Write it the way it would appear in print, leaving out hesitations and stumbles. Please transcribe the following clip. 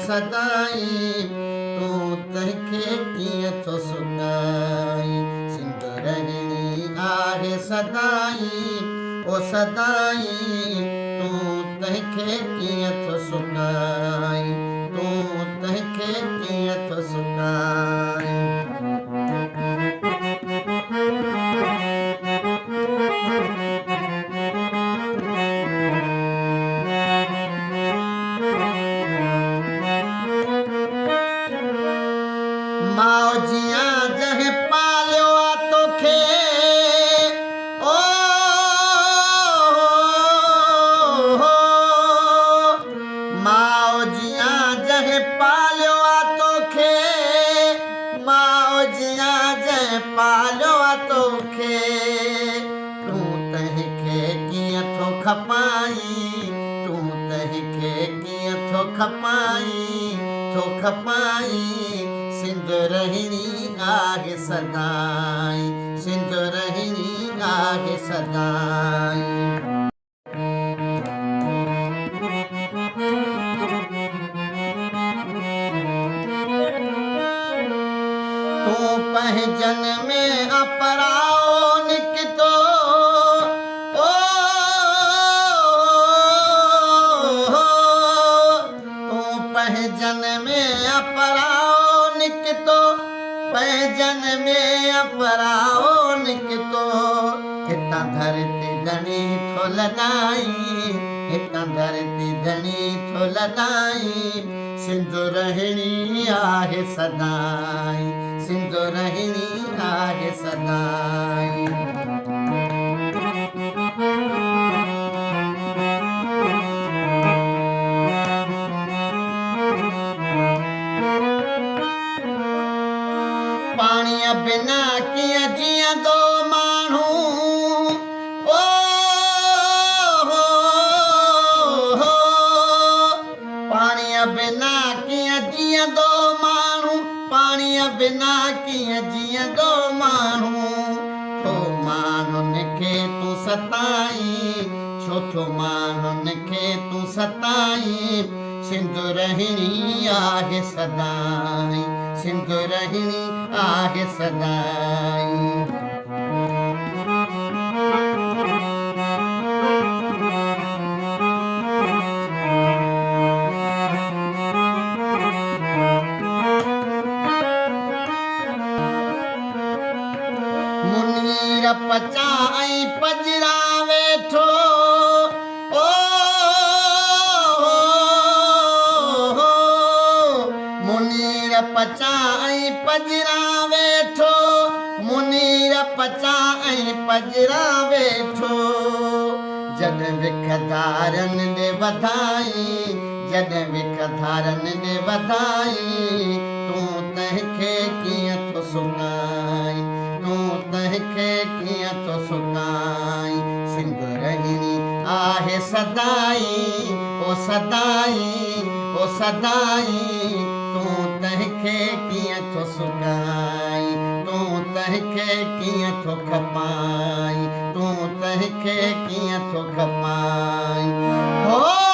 सदाई तू तंहिंखे कीअं थो सुकाई सिंदूरहिणी आहे सदाई ओ सदाई तू तंहिंखे कीअं थो सुकाई तू तंहिंखे कीअं थो सुकाई मौजियां जंहिं पालियो आहे तोखे ओ मौजियां जंहिं पालियो आहे तोखे मौजियां जंहिं पालियो आहे तोखे तूं तंहिंखे कीअं थो खपाई तूं तंहिंखे कीअं थो खपाई सिंदूरहिणी आहे सदाई सिंदूरहिणी आहे सदाई तू पहजन में अपराओ निकतो ओ तू पहजन में अपराओ निकतो पहजन में अपराओ निकतो हितां धरती धणी थो लॾाई हितां धरती धणी थो लॾाई सिंदूरहिणी आहे सदाई सिंदूरहिणी आहे सदाई पाणीअ बिना कीअं जीअंदो माण्हू ओ पाणीअ बिना कीअं जीअंदो माण्हू पाणीअ बिना कीअं जीअंदो माण्हू छो माण्हुनि खे तूं सताई छो थो माण्हुनि खे तूं सताई सिंदूरहिणी आहे सदाई सिंदूरहिणी आहे सदाई मुनीर पचाई पजरा वेठो ओ मुनीर पचाई पजरा वेठो मुनीर पचाई पजरा वेठो जॾहिं विखधारनि ॾे वधाई जॾहिं विखधारनि ॾे वधाई तूं तंहिंखे कीअं थो सुकाई तूं तंहिंखे कीअं थो सुकाई सिंदूरहिणी आहे सदाई ओ सदाई ओ सदाई तूं तंहिंखे कीअं थो सुकाई तूं तंहिंखे कीअं थो खपाई तूं तंहिंखे कीअं थो खपाई हो